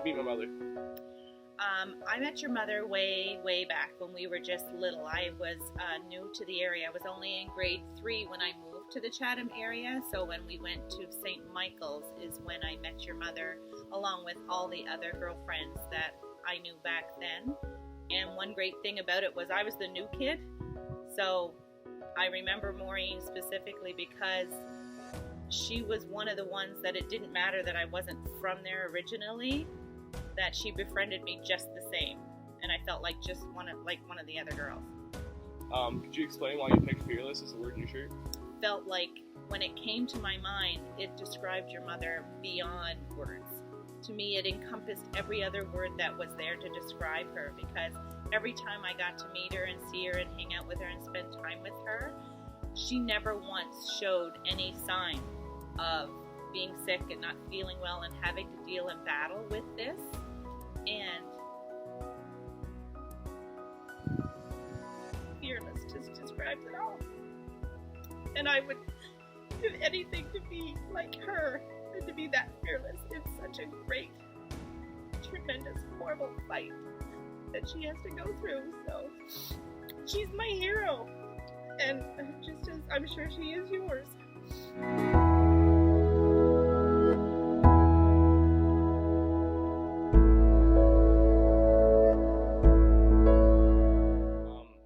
you meet my mother? I met your mother way back when we were just little. I was new to the area. I was only in grade 3 when I moved to the Chatham area. So when we went to St. Michael's is when I met your mother, along with all the other girlfriends that I knew back then. And one great thing about it was I was the new kid. So I remember Maureen specifically because she was one of the ones that it didn't matter that I wasn't from there originally, that she befriended me just the same, and I felt like just one of the other girls. Could you explain why you picked fearless as a word in your shirt? Felt like when it came to my mind, it described your mother beyond words. To me, it encompassed every other word that was there to describe her, because every time I got to meet her and see her and hang out with her and spend time with her, she never once showed any sign of being sick and not feeling well and having to deal and battle with this. And fearless just describes it all. And I would give anything to be like her and to be that fearless in such a great, tremendous, horrible fight that she has to go through. So she's my hero, and just as I'm sure she is yours.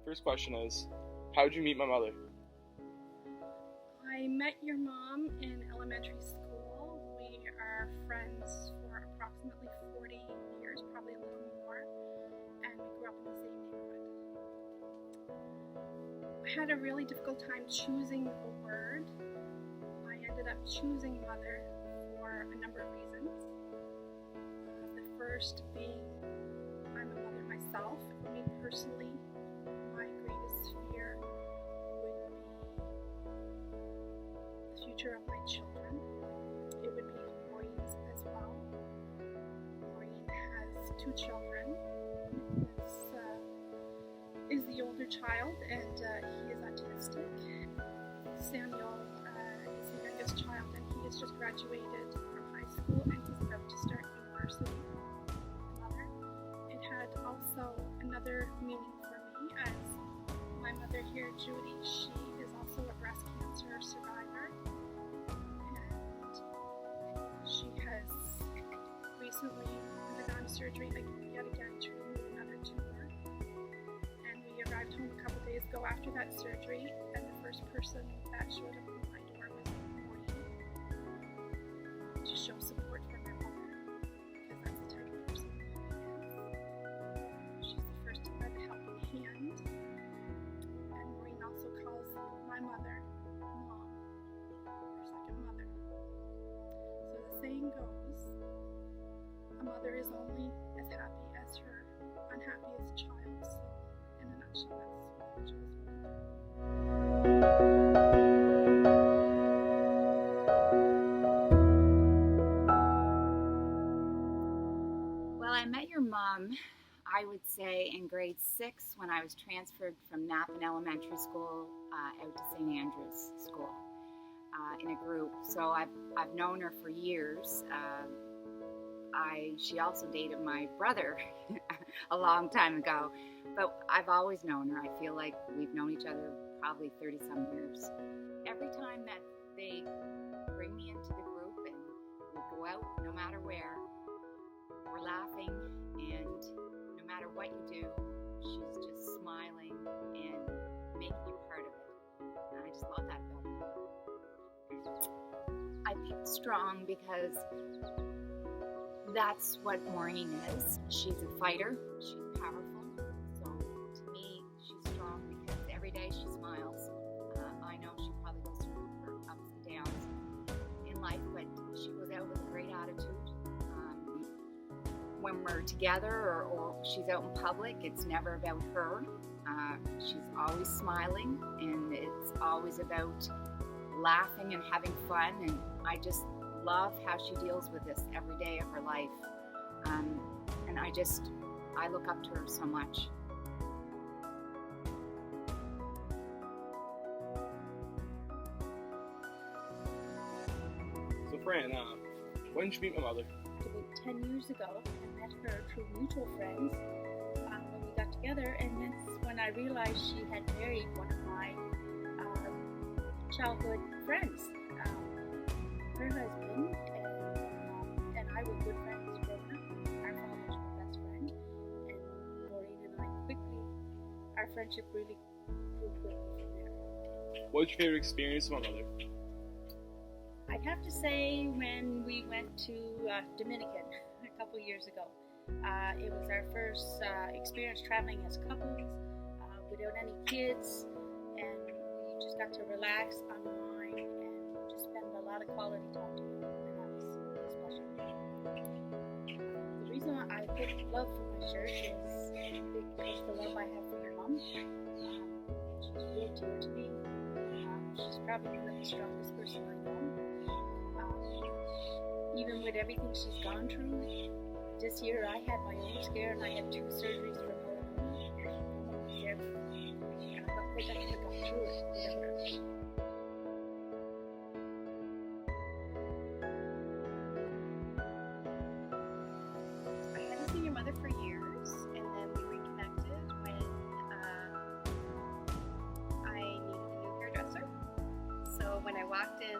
First question is, how did you meet my mother? I met your mom in elementary school. We are friends for approximately 40 years, probably a little more, and we grew up in the same neighborhood. I had a really difficult time choosing a word. I ended up choosing mother for a number of reasons. The first being I'm a mother myself. For me personally, my greatest fear would be the future of my children. It would be Maureen's as well. Maureen has 2 children. Is the older child, and he is autistic. Samuel is the youngest child, and he has just graduated from high school, and he's about to start university. Mother. It had also another meaning for me, as my mother here, Judy, she is also a breast cancer survivor, and she has recently undergone surgery yet again to remove another tumor. And we arrived home a couple days ago after that surgery, and the first person that showed up at my door was Maureen to show support for my mother, because that's the type of person Maureen is. She's the first to lend a helping hand. And Maureen also calls my mother Mom, her second mother. So the saying goes, a mother is only as happy as her unhappiest child. So in a nutshell, that's what I chose. Well, I met your mom, I would say, in grade 6 when I was transferred from Napan Elementary School out to St. Andrew's School in a group. So I've known her for years. She also dated my brother a long time ago, but I've always known her. I feel like we've known each other probably 30-some years. Every time that they bring me into the group and we go out, no matter where, we're laughing, and no matter what you do, she's just smiling and making you part of it. And I just love that about her. I picked strong because that's what Maureen is. She's a fighter. She's powerful. So to me, she's strong because every day she smiles. I know she probably goes through her ups and downs in life, but she goes out with a great attitude. When we're together or she's out in public, it's never about her. She's always smiling, and it's always about laughing and having fun, and I just love how she deals with this every day of her life, and I look up to her so much. So Fran, when did you meet my mother? About 10 years ago. I met her through mutual friends when we got together, and that's when I realized she had married one of my childhood friends. Her husband and I were good friends growing up. Our fathers were best friends, and Maureen and I our friendship really grew quickly from there. What was your favorite experience with my mother? I'd have to say when we went to Dominican a couple years ago. It was our first experience traveling as couples without any kids, and we just got to relax, unwind, and just spend a lot of quality time together, and that was really special. The reason I put love for my shirt is because the love I have for your mom. She's real dear to me. She's probably one of the strongest person I know. Even with everything she's gone through, this year I had my own scare and I had 2 surgeries for melanoma, and no one was there for me. But I could have got through it without her. I hadn't seen your mother for years, and then we reconnected when I needed a new hairdresser. So when I walked in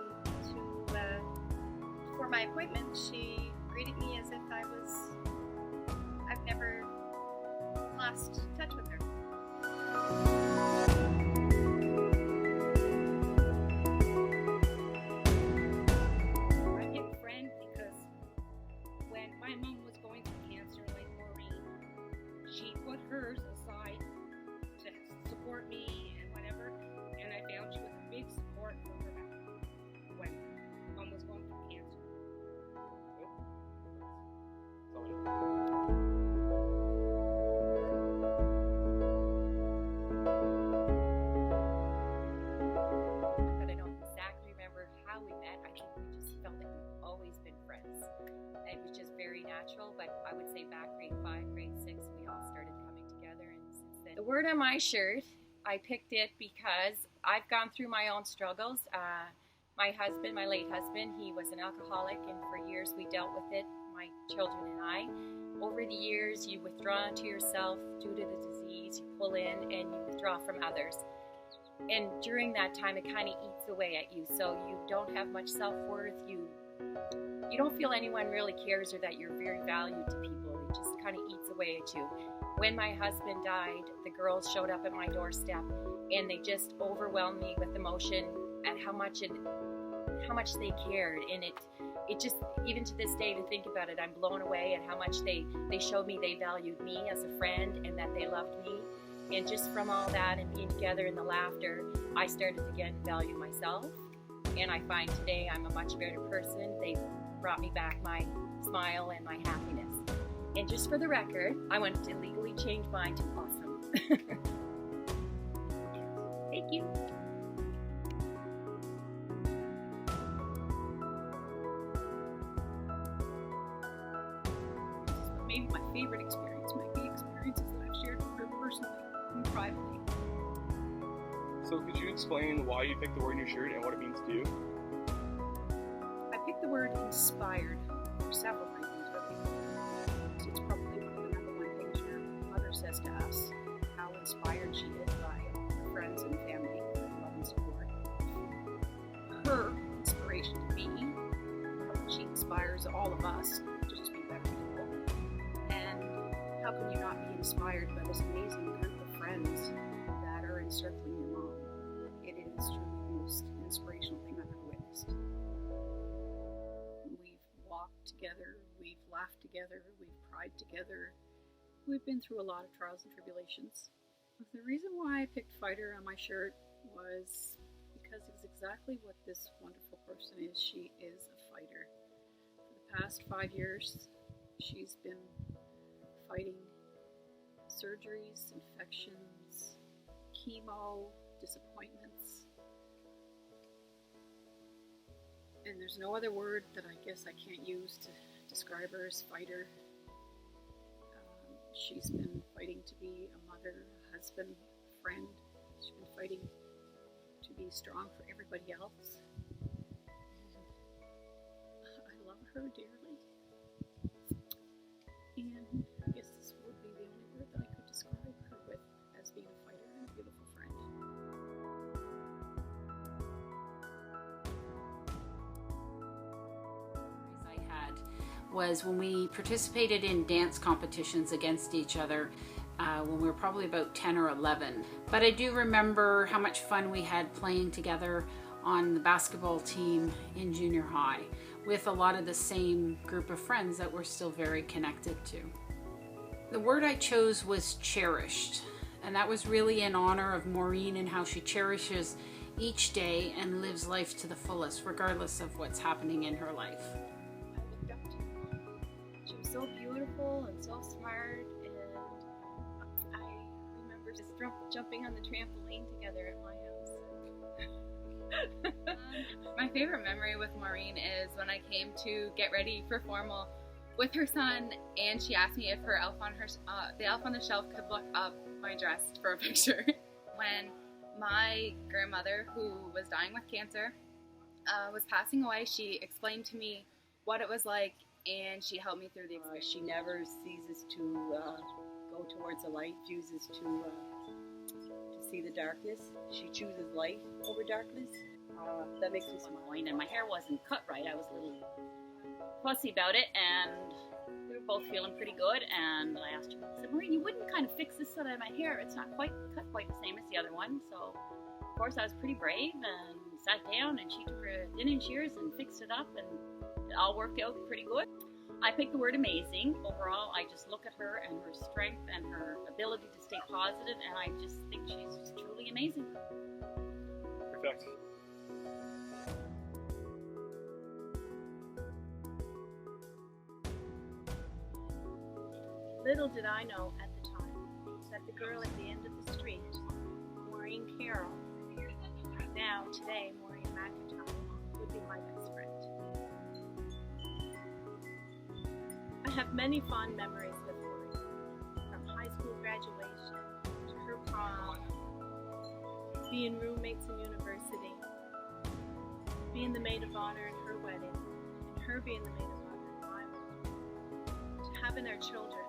for my appointment, she greeted me as if I've never lost touch with her. I picked friend because when my mom was going through cancer, like Maureen, she put hers aside to support me and whatever, and I found she was a big support for her when mom was going through cancer. But I don't exactly remember how we met. I think we just felt like we've always been friends. It was just very natural, but I would say back grade 5, grade 6, we all started coming together, and since then. The word on my shirt, I picked it because I've gone through my own struggles. My husband, my late husband, he was an alcoholic, and for years we dealt with it, my children and I. Over the years, you withdraw into yourself due to the disease, you pull in and you withdraw from others. And during that time, it kind of eats away at you, so you don't have much self-worth. You don't feel anyone really cares or that you're very valued to people. It just kind of eats away at you. When my husband died, the girls showed up at my doorstep, and they just overwhelmed me with emotion at how much they cared, and it just, even to this day, to think about it, I'm blown away at how much they showed me they valued me as a friend and that they loved me. And just from all that and being together and the laughter, I started to again value myself, and I find today I'm a much better person. They've brought me back my smile and my happiness. And just for the record, I wanted to legally change mine to awesome. Thank you. Maybe my favorite experience might be experiences that I've shared with her personally and privately. So could you explain why you picked the word in your shirt and what it means to you? I picked the word inspired for several reasons, but it's probably one of the #1 things your mother says to us, how inspired she is by her friends and family, love and support. Her inspiration to me, she inspires all of us to just be better people. And how can you not be inspired by this amazing group of friends that are encircling your mom? It is truly the most inspirational thing I've ever witnessed. We've walked together, we've laughed together, we've cried together. We've been through a lot of trials and tribulations. The reason why I picked fighter on my shirt was because it's exactly what this wonderful person is. She is a fighter. For the past 5 years, she's been fighting surgeries, infections, chemo, disappointments. And there's no other word that I guess I can't use to describe her as fighter. She's been fighting to be a mother, a husband, a friend. She's been fighting to be strong for everybody else. And I love her dearly. was when we participated in dance competitions against each other when we were probably about 10 or 11. But I do remember how much fun we had playing together on the basketball team in junior high with a lot of the same group of friends that we're still very connected to. The word I chose was cherished, and that was really in honor of Maureen and how she cherishes each day and lives life to the fullest, regardless of what's happening in her life. I looked up to her. She was so beautiful and so smart, and I remember just jumping on the trampoline together at my house. My favorite memory with Maureen is when I came to get ready for formal with her son, and she asked me if her the elf on the shelf could look up my dress for a picture. When my grandmother, who was dying with cancer, was passing away, she explained to me what it was like, and she helped me through the experience. She never ceases to go towards the light, chooses to see the darkness. She chooses light over darkness. That makes me smile. And my hair wasn't cut right. I was a little fussy about it, and we were both feeling pretty good. And I asked her, I said, Maureen, you wouldn't kind of fix this so that my hair, it's not quite cut quite the same as the other one. So, of course, I was pretty brave and sat down, and she took her thinning shears and fixed it up, and it all worked out pretty good. I picked the word amazing. Overall, I just look at her and her strength and her ability to stay positive, and I just think she's just truly amazing. Perfect. Little did I know at the time that the girl at the end of the street, Maureen Carroll, now today Maureen McIntyre, would be my best friend. I have many fond memories with Maureen, from high school graduation to her prom, being roommates in university, being the maid of honor in her wedding, and her being the maid of honor in my wedding, to having our children,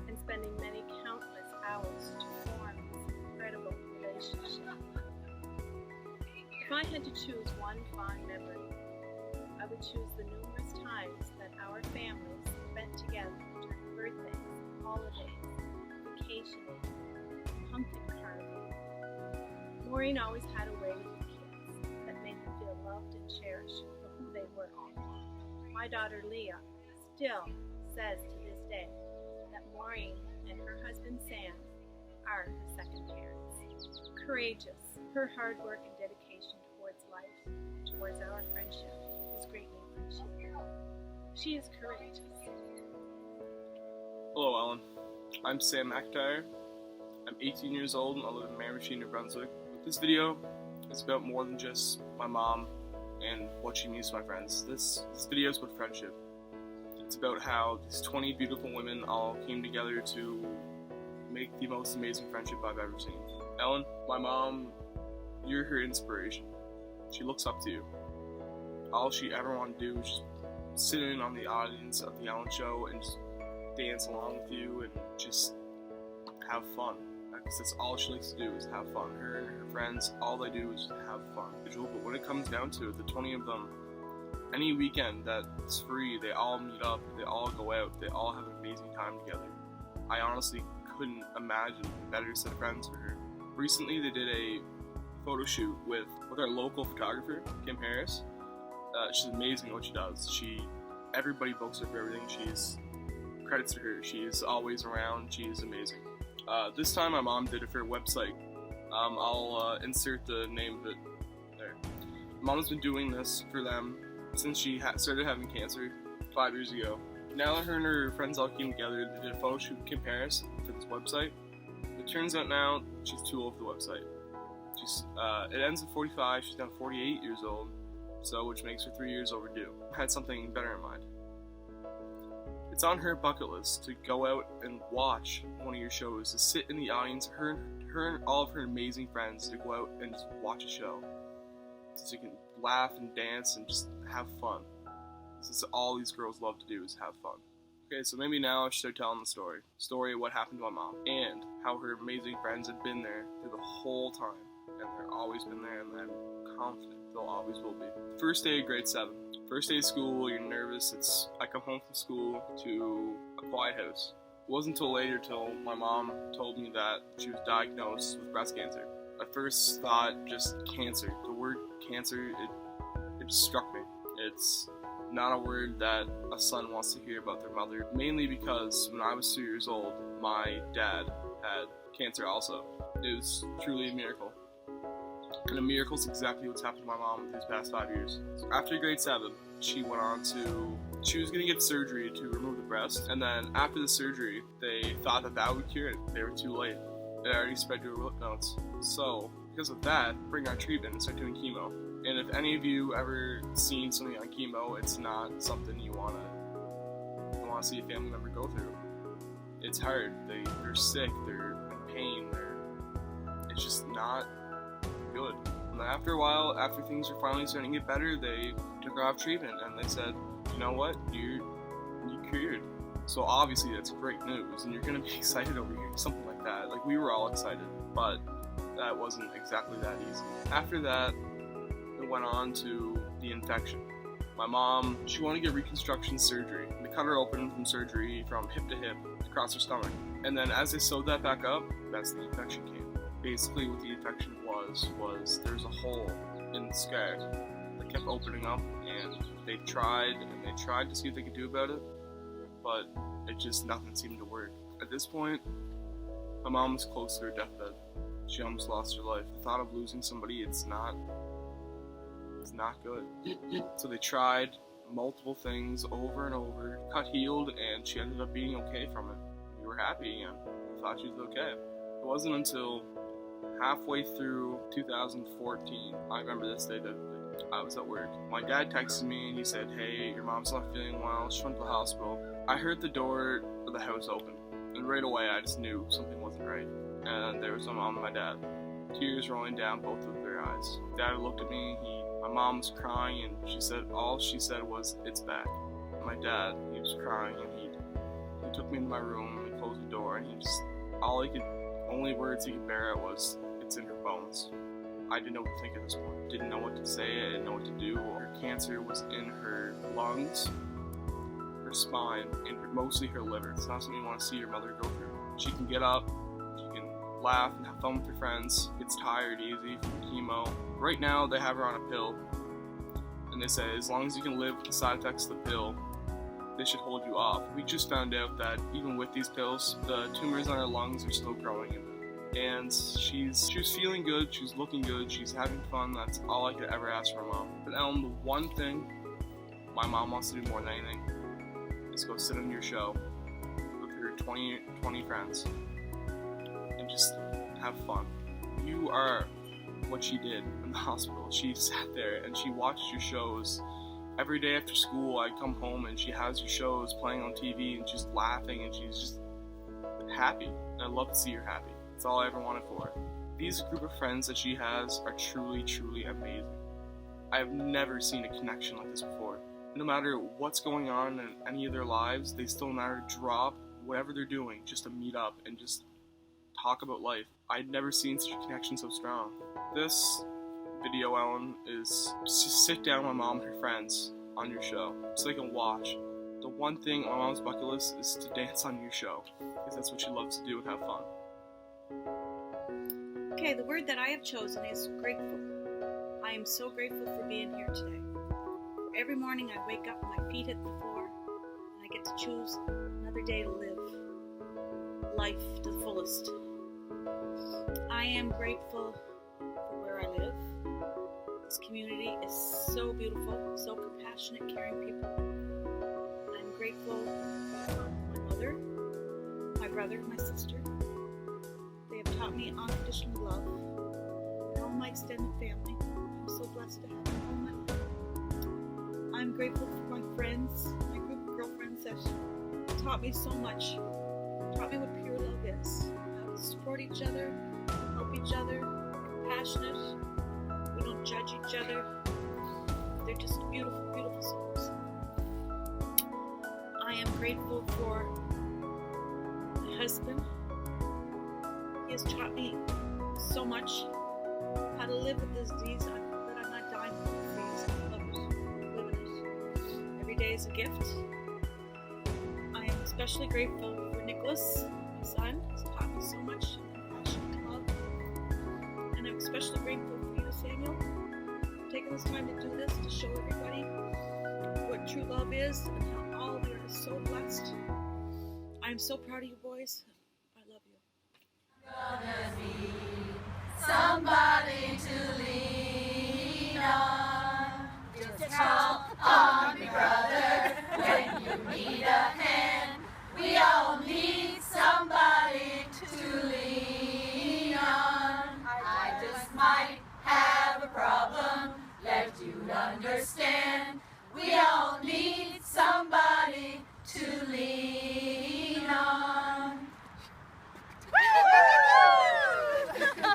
and spending many countless hours to form this incredible relationship. If I had to choose one fond memory, I would choose the numerous times that our families spent together during birthdays, holidays, vacationing, pumpkin carving. Maureen always had a way with the kids that made them feel loved and cherished for who they were. My daughter Leah still says to this day that Maureen and her husband Sam are her second parents. Courageous, her hard work and dedication towards life, towards our friendship, is greatly appreciated. She is courageous. Hello, Ellen. I'm Sam McIntyre. I'm 18 years old and I live in Maureen, New Brunswick. This video is about more than just my mom and what she means to my friends. This video is about friendship. It's about how these 20 beautiful women all came together to make the most amazing friendship I've ever seen. Ellen, my mom, you're her inspiration. She looks up to you. All she ever wanted to do is just sit in on the audience of the Ellen Show and just dance along with you and just have fun. Because that's all she likes to do is have fun. Her and her friends, all they do is have fun. But when it comes down to it, the 20 of them, any weekend that's free, they all meet up, they all go out, they all have an amazing time together. I honestly couldn't imagine a better set of friends for her. Recently they did a photo shoot with our local photographer, Kim Harris. She's amazing at what she does. Everybody books her for everything. Credits to her. She's always around. She's amazing. This time my mom did it for her website. I'll insert the name of it there. Mom's been doing this for them since she started having cancer 5 years ago. Now that her and her friends all came together, they did a photo shoot with Kim Harris for this website. It turns out now she's too old for the website. It ends at 45, she's now 48 years old, which makes her 3 years overdue. I had something better in mind. It's on her bucket list to go out and watch one of your shows, to sit in the audience, her and all of her amazing friends, to go out and just watch a show. So you can laugh and dance and just have fun. This is all these girls love to do, is have fun. Okay, so maybe now I should start telling the story. Story of what happened to my mom, and how her amazing friends have been there through the whole time. And they've always been there, and I'm confident they'll always will be. First day of grade 7. First day of school, you're nervous. I come home from school to a quiet house. It wasn't until later till my mom told me that she was diagnosed with breast cancer. I first thought just cancer. The word cancer, it just struck me. It's not a word that a son wants to hear about their mother, mainly because when I was 2 years old, my dad had cancer also. It was truly a miracle. And a miracle is exactly what's happened to my mom these past 5 years. So after grade 7, she went on to, she was going to get surgery to remove the breast, and then after the surgery, they thought that would cure it. They were too late. They already spread to her lymph nodes. So, because of that, bring on treatment and start doing chemo. And if any of you ever seen something on chemo, it's not something you want to see a family member go through. It's hard. They're sick. They're in pain. It's just not good. And after a while, after things were finally starting to get better, they took her off treatment and they said, you know what, you cured. So obviously that's great news, and you're gonna be excited over hearing something like that. Like, we were all excited, but that wasn't exactly that easy. After that, it went on to the infection. My mom, she wanted to get reconstruction surgery. They cut her open from surgery from hip to hip across her stomach. And then as they sewed that back up, that's the infection came. Basically what the infection was there's a hole in the scar that kept opening up, and they tried to see what they could do about it, but nothing seemed to work. At this point, my mom was close to her deathbed. She almost lost her life. The thought of losing somebody, it's not good. So they tried multiple things over and over, cut, healed, and she ended up being okay from it. We were happy again. We thought she was okay. It wasn't until halfway through 2014, I remember this day that I was at work. My dad texted me and he said, hey, your mom's not feeling well, she went to the hospital. I heard the door of the house open, and right away I just knew something wasn't right. And there was my mom and my dad, tears rolling down both of their eyes. Dad looked at me, my mom was crying, and all she said was, it's back. And my dad, he was crying, and he took me into my room and closed the door, and only words he could bear out was, it's in her bones. I didn't know what to think at this point. Didn't know what to say, I didn't know what to do. Her cancer was in her lungs, her spine, and mostly her liver. It's not something you want to see your mother go through. She can get up, she can laugh and have fun with her friends, gets tired easy from chemo. Right now, they have her on a pill, and they say as long as you can live with the side effects of the pill, they should hold you off. We just found out that even with these pills, the tumors on her lungs are still growing, and she was feeling good, she was looking good, she's having fun. That's all I could ever ask for my mom. But Ellen, the one thing my mom wants to do more than anything is go sit on your show with her 20 friends and just have fun. You are what she did in the hospital. She sat there and she watched your shows. Every day after school, I'd come home and she has your shows playing on TV and she's laughing and she's just happy. And I love to see her happy. That's all I ever wanted for her. These group of friends that she has are truly, truly amazing. I have never seen a connection like this before. No matter what's going on in any of their lives, they still never drop whatever they're doing just to meet up and just talk about life. I'd never seen such a connection so strong. This video, Ellen, is just sit down with my mom and her friends on your show so they can watch. The one thing on my mom's bucket list is to dance on your show, because that's what she loves to do and have fun. Okay, the word that I have chosen is grateful. I am so grateful for being here today. Every morning I wake up and my feet hit the floor, and I get to choose another day to live life to the fullest. I am grateful for where I live. This community is so beautiful, so compassionate, caring people. I'm grateful for my mother, my brother, my sister. They have taught me unconditional love, and all my extended family. I'm so blessed to have them all my life. I'm grateful for my friends, my group of girlfriends that taught me so much. Taught me what pure love is. How to support each other, help each other, compassionate. We don't judge each other. They're just beautiful, beautiful souls. I am grateful for my husband. He has taught me so much how to live with this disease, that I'm not dying from the disease, others live in it. as a gift. I am especially grateful for Nicholas, my son. He's taught me so much compassion and love. And I'm especially grateful for you, Samuel, for taking this time to do this, to show everybody what true love is and how all we are so blessed. I am so proud of you boys. I love you. Somebody to lean on. Just call on me, brother, when you need a hand. We all need somebody to lean on. I just might have a problem, let you understand. We all need somebody to lean on.